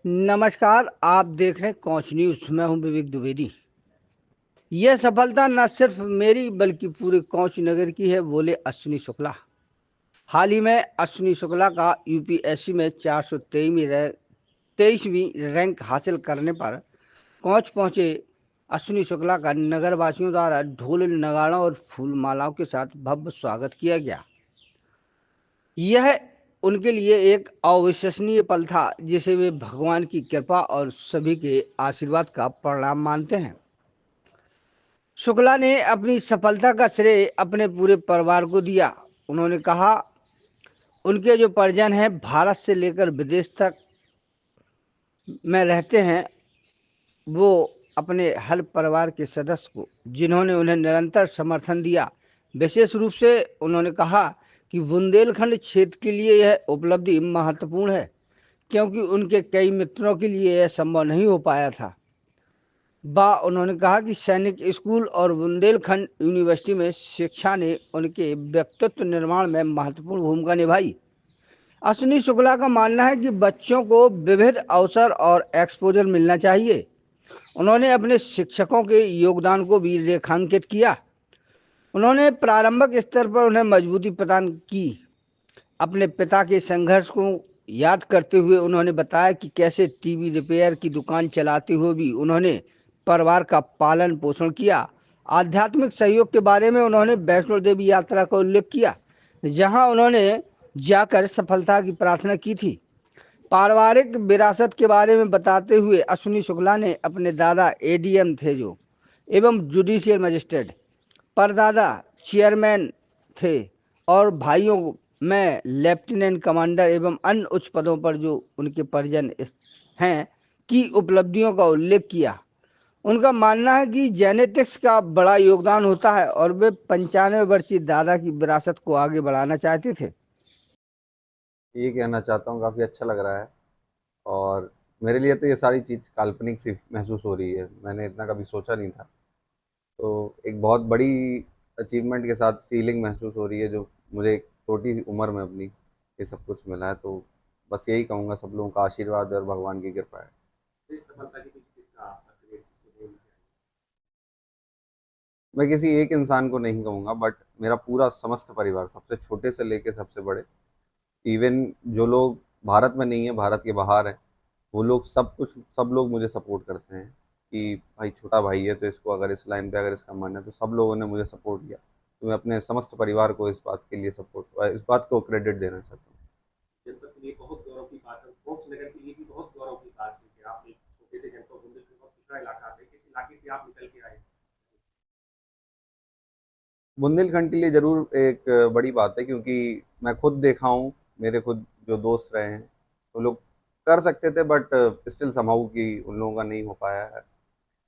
नमस्कार, आप देख रहे हैं कोच न्यूज़। मैं हूं विवेक द्विवेदी। यह सफलता न सिर्फ मेरी बल्कि पूरे कोच नगर की है, बोले अश्विनी शुक्ला। हाल ही में अश्विनी शुक्ला का यूपीएससी में 423वीं रैंक हासिल करने पर कोच पहुंचे अश्विनी शुक्ला का नगर वासियों द्वारा ढोल नगाड़ों और फूल मालाओं के साथ भव्य स्वागत किया गया। यह उनके लिए एक अविश्वसनीय पल था, जिसे वे भगवान की कृपा और सभी के आशीर्वाद का परिणाम मानते हैं। शुक्ला ने अपनी सफलता का श्रेय अपने पूरे परिवार को दिया। उन्होंने कहा, उनके जो परिजन हैं भारत से लेकर विदेश तक में रहते हैं, वो अपने हर परिवार के सदस्य को, जिन्होंने उन्हें निरंतर समर्थन दिया। विशेष रूप से उन्होंने कहा कि बुंदेलखंड क्षेत्र के लिए यह उपलब्धि महत्वपूर्ण है, क्योंकि उनके कई मित्रों के लिए यह संभव नहीं हो पाया था। उन्होंने कहा कि सैनिक स्कूल और बुंदेलखंड यूनिवर्सिटी में शिक्षा ने उनके व्यक्तित्व निर्माण में महत्वपूर्ण भूमिका निभाई। अश्विनी शुक्ला का मानना है कि बच्चों को विविध अवसर और एक्सपोजर मिलना चाहिए। उन्होंने अपने शिक्षकों के योगदान को भी रेखांकित किया। उन्होंने प्रारंभिक स्तर पर उन्हें मजबूती प्रदान की। अपने पिता के संघर्ष को याद करते हुए उन्होंने बताया कि कैसे टीवी रिपेयर की दुकान चलाते हुए भी उन्होंने परिवार का पालन पोषण किया। आध्यात्मिक सहयोग के बारे में उन्होंने वैष्णो देवी यात्रा का उल्लेख किया, जहां उन्होंने जाकर सफलता की प्रार्थना की थी। पारिवारिक विरासत के बारे में बताते हुए अश्विनी शुक्ला ने अपने दादा एडीएम थे जो एवं जुडिशियल मजिस्ट्रेट, परदादा चेयरमैन थे और भाइयों में लेफ्टिनेंट कमांडर एवं अन्य उच्च पदों पर जो उनके परिजन हैं की उपलब्धियों का उल्लेख किया। उनका मानना है कि जेनेटिक्स का बड़ा योगदान होता है और वे 95 वर्षीय दादा की विरासत को आगे बढ़ाना चाहते थे। ये कहना चाहता हूँ, काफ़ी अच्छा लग रहा है। और मेरे लिए तो ये सारी चीज़ काल्पनिक सी महसूस हो रही है, मैंने इतना कभी सोचा नहीं था। तो एक बहुत बड़ी अचीवमेंट के साथ फीलिंग महसूस हो रही है, जो मुझे एक छोटी सी उम्र में अपनी ये सब कुछ मिला है। तो बस यही कहूँगा, सब लोगों का आशीर्वाद है और भगवान की कृपा है। इस सफलता के पीछे किसका असलियत किसको देना चाहिए? मैं किसी एक इंसान को नहीं कहूँगा, बट मेरा पूरा समस्त परिवार, सबसे छोटे से लेके सबसे बड़े, इवन जो लोग भारत में नहीं है, भारत के बाहर हैं, वो लोग सब लोग मुझे सपोर्ट करते हैं कि भाई छोटा भाई है तो इसको अगर इस लाइन पे अगर इसका मन है, तो सब लोगों ने मुझे सपोर्ट किया। तो मैं अपने समस्त परिवार को इस बात के लिए सपोर्ट, इस बात को क्रेडिट देना चाहता हूँ। जनपद के लिए बहुत गौरव की बात है, कोच नगर के लिए भी बहुत गौरव की बात है कि आप एक छोटे से जनपद बुंदेलखंड बहुत पिछड़ा इलाका है, किस इलाके से आप निकल के आए? बुंदेलखंड के लिए जरूर एक बड़ी बात है, क्योंकि मैं खुद देखा हूँ, मेरे खुद जो दोस्त रहे हैं वो लोग कर सकते थे, बट स्टिल समहाउ कि उन लोगों का नहीं हो पाया है।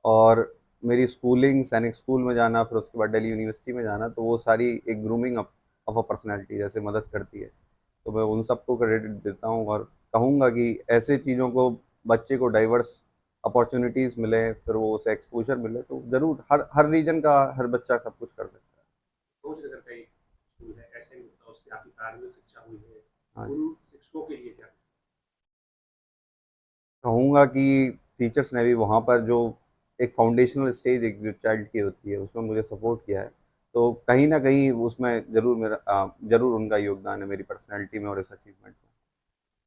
और मेरी स्कूलिंग सैनिक स्कूल में जाना, फिर उसके बाद दिल्ली यूनिवर्सिटी में जाना, तो वो सारी एक ग्रूमिंग ऑफ अ पर्सनैलिटी जैसे मदद करती है। तो मैं उन सबको क्रेडिट देता हूँ और कहूँगा कि ऐसे चीज़ों को, बच्चे को डाइवर्स अपॉर्चुनिटीज़ मिले, फिर वो उसे एक्सपोजर मिले, तो ज़रूर हर हर रीजन का हर बच्चा सब कुछ कर सकता है। कोच नगर का एक स्कूल है, ऐसे में होता उससे आपकी प्रारंभिक शिक्षा हुई है, हाँ जी। उन शिक्षकों के लिए क्या? कहूँगा कि टीचर्स ने भी वहाँ पर जो एक फाउंडेशनल स्टेज एक जो चाइल्ड की होती है, उसमें मुझे सपोर्ट किया है। तो कहीं ना कहीं उसमें ज़रूर उनका योगदान है मेरी पर्सनैलिटी में और इस अचीवमेंट में।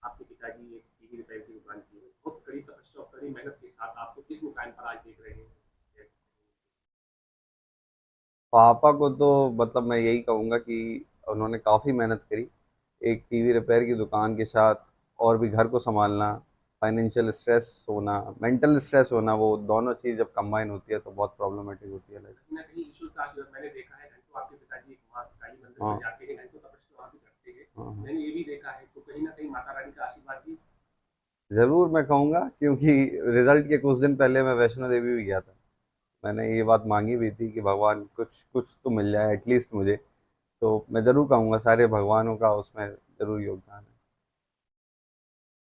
आपके पिताजी एक टीवी रिपेयर की दुकान की है, बहुत कड़ी तपस्या और कड़ी मेहनत के साथ आपको किस मुकाम पर आज देख रहे हैं? पापा को तो मतलब मैं यही कहूँगा कि उन्होंने काफ़ी मेहनत करी, एक टीवी रिपेयर की दुकान के साथ, और भी घर को संभालना, फाइनेंशियल स्ट्रेस होना, मेंटल स्ट्रेस होना, वो दोनों चीज़ जब कंबाइन होती है तो बहुत प्रॉब्लमेटिक होती है लाइफ। कहीं न कहीं ईश्वर का आशीर्वाद मैंने देखा है, घंटों आपके पिताजी एक वहाँ काली मंदिर में हाँ जाते हैं, घंटों तपस्या वहाँ भी करते हैं। हाँ हाँ। मैंने ये भी देखा है, तो कहीं न कहीं माता रानी का आशीर्वाद भी। ज़रूर मैं कहूँगा, क्योंकि रिजल्ट के कुछ दिन पहले मैं वैष्णो देवी भी गया था। मैंने ये बात मांगी भी थी कि भगवान कुछ कुछ तो मिल जाए एटलीस्ट मुझे। तो मैं ज़रूर कहूँगा सारे भगवानों का उसमें ज़रूर योगदान है।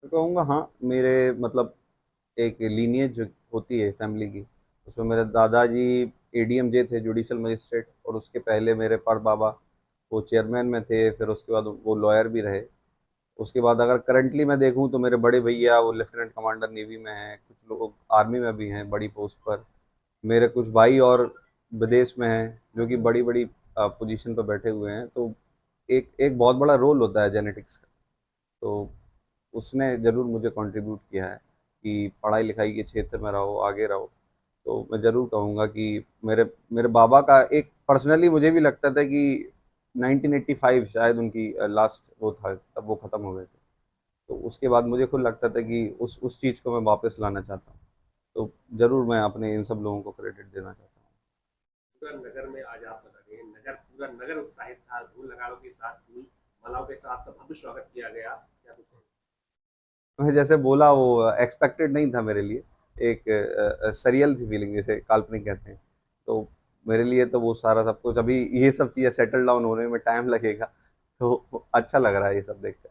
तो कहूँगा हाँ, मेरे मतलब एक लीनियज जो होती है फैमिली की, उसमें मेरे दादाजी एडीएम जे थे, जुडिशल मजिस्ट्रेट, और उसके पहले मेरे पर बाबा वो चेयरमैन में थे, फिर उसके बाद वो लॉयर भी रहे। उसके बाद अगर करंटली मैं देखूं तो मेरे बड़े भैया वो लेफ्टिनेंट कमांडर नेवी में हैं, कुछ लोग आर्मी में भी हैं बड़ी पोस्ट पर। मेरे कुछ भाई और विदेश में हैं जो कि बड़ी बड़ी पोजीशन पर बैठे हुए हैं। तो एक एक बहुत बड़ा रोल होता है जेनेटिक्स का। तो उसने ज़रूर मुझे कंट्रीब्यूट किया है कि पढ़ाई लिखाई के क्षेत्र में रहो, आगे रहो। तो मैं ज़रूर कहूँगा कि मेरे मेरे बाबा का एक पर्सनली मुझे भी लगता था कि 1985 शायद उनकी लास्ट वो था, तब वो ख़त्म हो गए थे। तो उसके बाद मुझे खुद लगता था कि उस चीज़ को मैं वापस लाना चाहता हूँ। तो ज़रूर मैं अपने इन सब लोगों को क्रेडिट देना चाहता हूँ। पूरा नगर में आज आप बता रहे हैं, नगर पूरा नगर उत्साहित था, ढोल नगाड़ों के साथ, फूल मालाओं के साथ आपका भव्य स्वागत किया गया। क्या कुछ है? मैं जैसे बोला वो एक्सपेक्टेड नहीं था मेरे लिए। एक सरियल सी फीलिंग जिसे काल्पनिक कहते हैं। तो मेरे लिए तो वो सारा सब कुछ अभी ये सब चीज़ें सेटल डाउन होने में टाइम लगेगा। तो अच्छा लग रहा है ये सब देख कर।